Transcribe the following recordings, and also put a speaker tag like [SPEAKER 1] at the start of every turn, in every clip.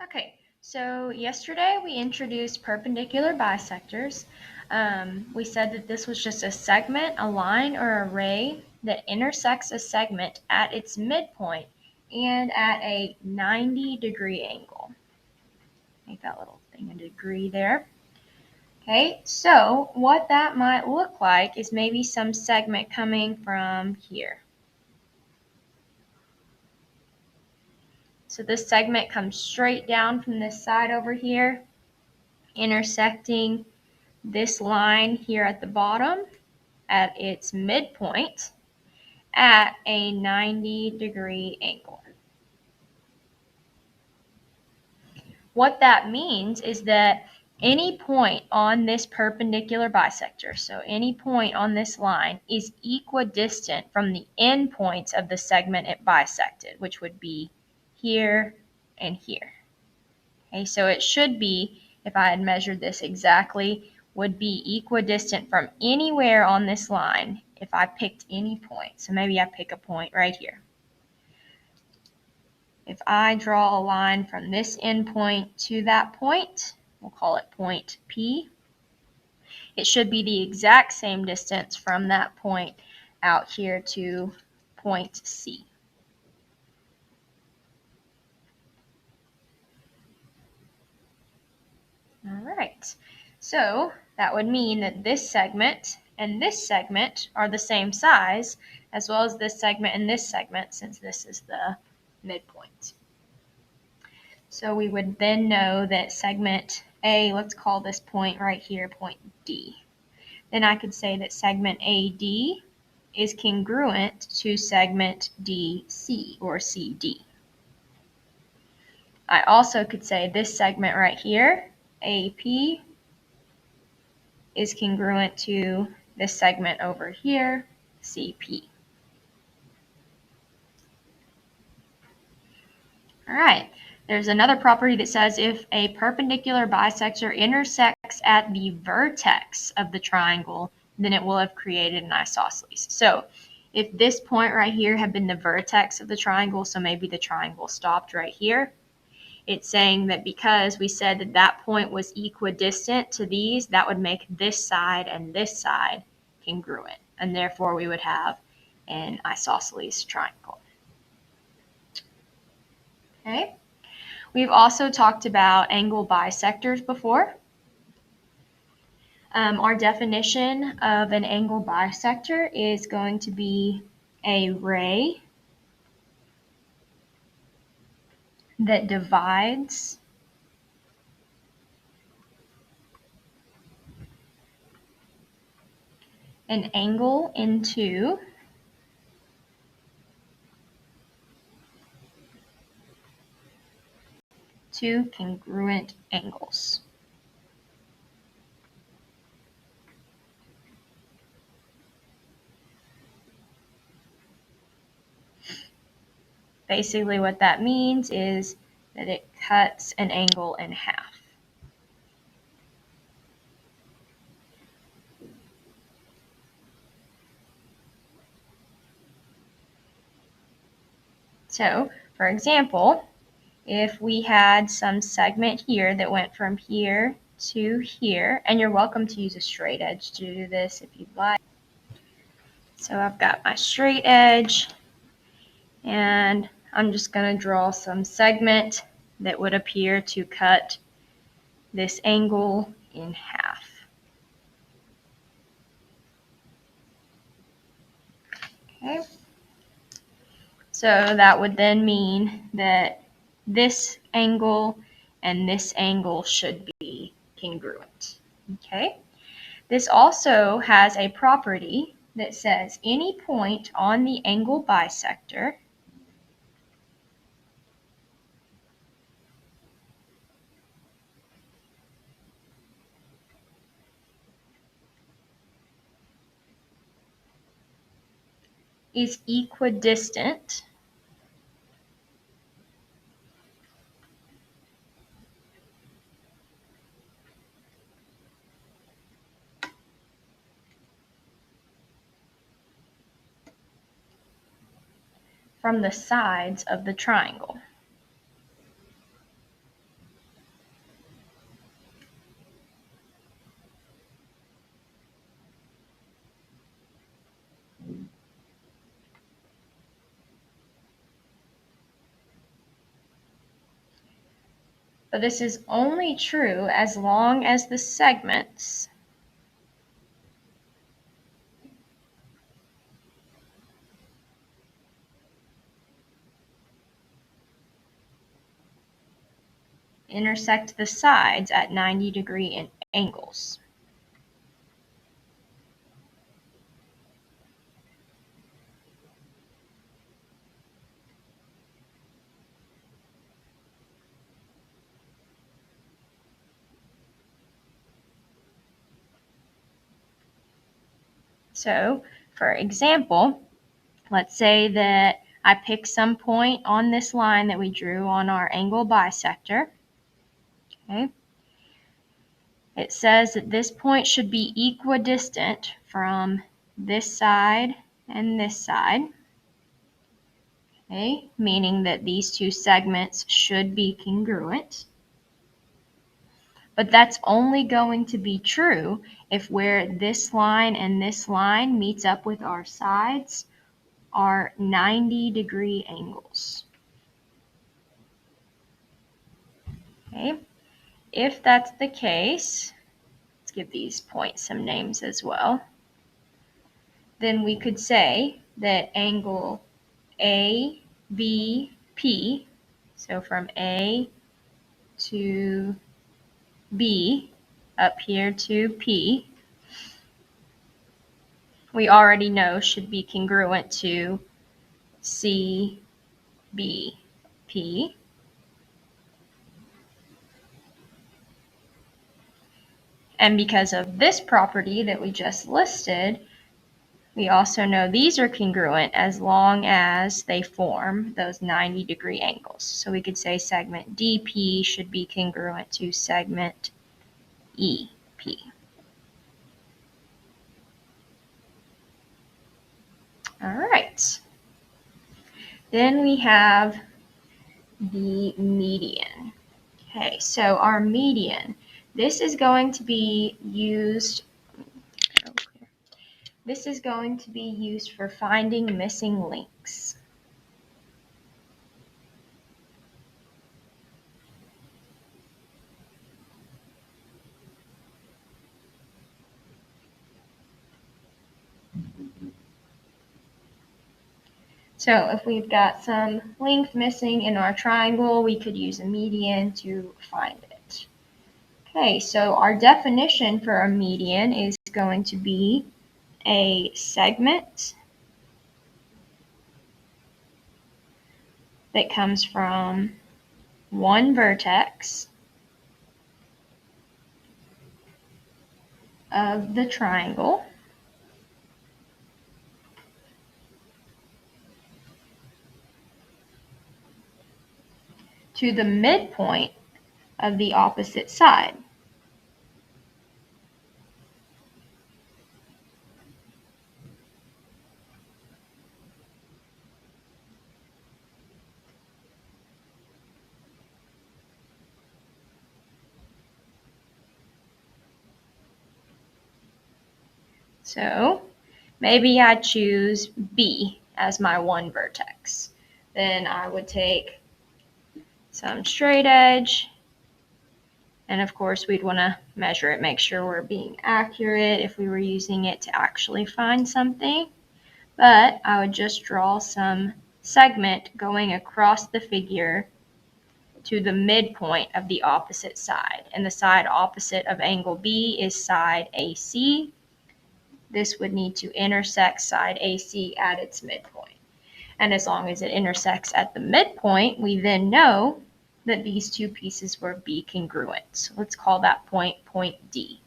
[SPEAKER 1] Okay, so yesterday we introduced perpendicular bisectors. We said that this was just a segment, a line, or a ray that intersects a segment at its midpoint and at a 90-degree angle. Make that little thing a degree there. Okay, so what that might look like is maybe some segment coming from here. So this segment comes straight down from this side over here, intersecting this line here at the bottom at its midpoint at a 90-degree angle. What that means is that any point on this perpendicular bisector, so any point on this line, is equidistant from the endpoints of the segment it bisected, which would be here and here. Okay, so it should be, if I had measured this exactly, would be equidistant from anywhere on this line if I picked any point. So maybe I pick a point right here. If I draw a line from this endpoint to that point, we'll call it point P, it should be the exact same distance from that point out here to point C. All right, so that would mean that this segment and this segment are the same size, as well as this segment and this segment, since this is the midpoint. So we would then know that segment A, let's call this point right here point D. Then I could say that segment AD is congruent to segment DC or CD. I also could say this segment right here, AP, is congruent to this segment over here, CP. All right, there's another property that says if a perpendicular bisector intersects at the vertex of the triangle, then it will have created an isosceles. So if this point right here had been the vertex of the triangle, so maybe the triangle stopped right here, it's saying that because we said that that point was equidistant to these, that would make this side and this side congruent, and therefore we would have an isosceles triangle. Okay. We've also talked about angle bisectors before. Our definition of an angle bisector is going to be a ray that divides an angle into two congruent angles. Basically what that means is that it cuts an angle in half. So, for example, if we had some segment here that went from here to here, and you're welcome to use a straight edge to do this if you'd like. So I've got my straight edge, and I'm just going to draw some segment that would appear to cut this angle in half. Okay. So that would then mean that this angle and this angle should be congruent. Okay. This also has a property that says any point on the angle bisector is equidistant from the sides of the triangle. But this is only true as long as the segments intersect the sides at 90-degree angles. So, for example, let's say that I pick some point on this line that we drew on our angle bisector. Okay. It says that this point should be equidistant from this side and this side. Okay, meaning that these two segments should be congruent. But that's only going to be true if where this line and this line meets up with our sides are 90-degree angles. Okay, if that's the case, let's give these points some names as well. Then we could say that angle ABP, so from A to B, up here to P, we already know should be congruent to CBP. And because of this property that we just listed, we also know these are congruent as long as they form those 90-degree angles. So we could say segment DP should be congruent to segment EP. All right. Then we have the median. Okay, so our median, this is going to be used for finding missing links. So if we've got some length missing in our triangle, we could use a median to find it. Okay, so our definition for a median is going to be a segment that comes from one vertex of the triangle to the midpoint of the opposite side. So maybe I choose B as my one vertex. Then I would take some straight edge, and of course we'd want to measure it, make sure we're being accurate if we were using it to actually find something. But I would just draw some segment going across the figure to the midpoint of the opposite side. And the side opposite of angle B is side AC. This would need to intersect side AC at its midpoint. And as long as it intersects at the midpoint, we then know that these two pieces will be congruent. So let's call that point point D.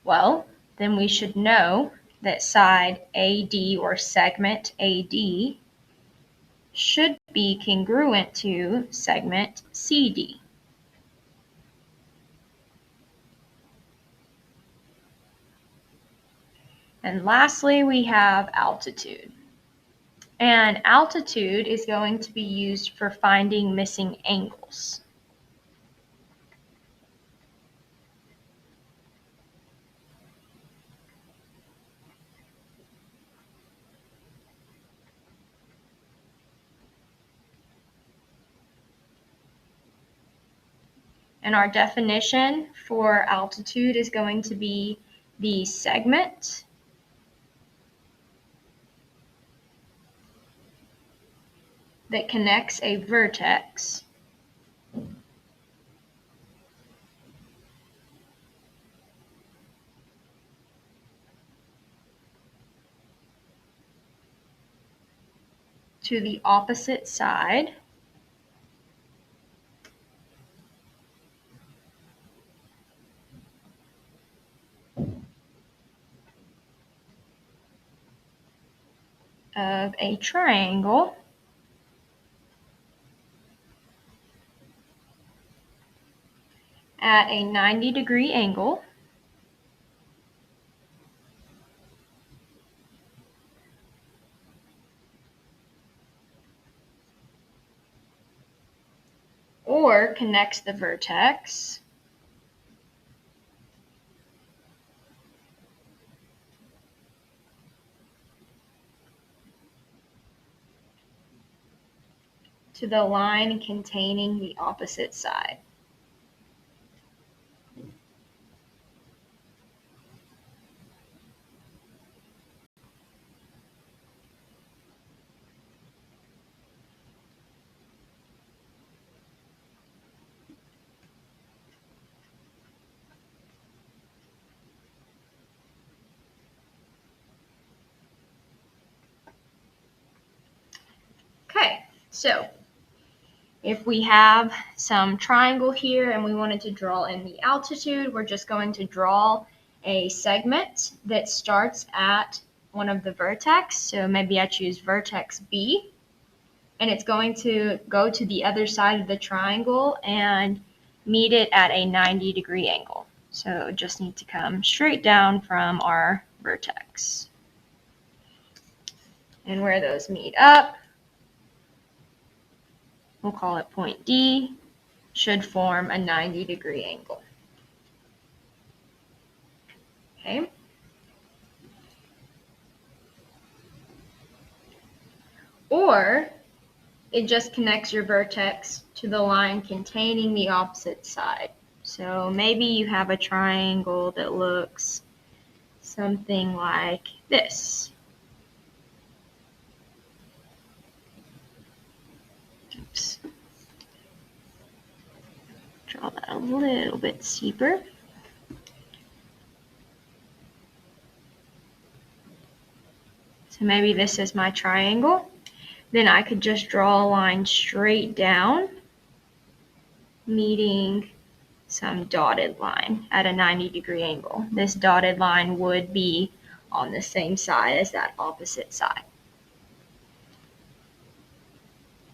[SPEAKER 1] Well, then we should know that side AD or segment AD should be congruent to segment CD. And lastly, we have altitude. And altitude is going to be used for finding missing angles. And our definition for altitude is going to be the segment that connects a vertex to the opposite side of a triangle at a 90-degree angle or connects the vertex to the line containing the opposite side. Okay, so if we have some triangle here and we wanted to draw in the altitude, we're just going to draw a segment that starts at one of the vertex. So maybe I choose vertex B, and it's going to go to the other side of the triangle and meet it at a 90-degree angle. So just need to come straight down from our vertex. And where those meet up, we'll call it point D, should form a 90-degree angle. Okay. Or it just connects your vertex to the line containing the opposite side. So maybe you have a triangle that looks something like this. Oops. Draw that a little bit steeper. So maybe this is my triangle. Then I could just draw a line straight down, meeting some dotted line at a 90-degree angle. This dotted line would be on the same side as that opposite side.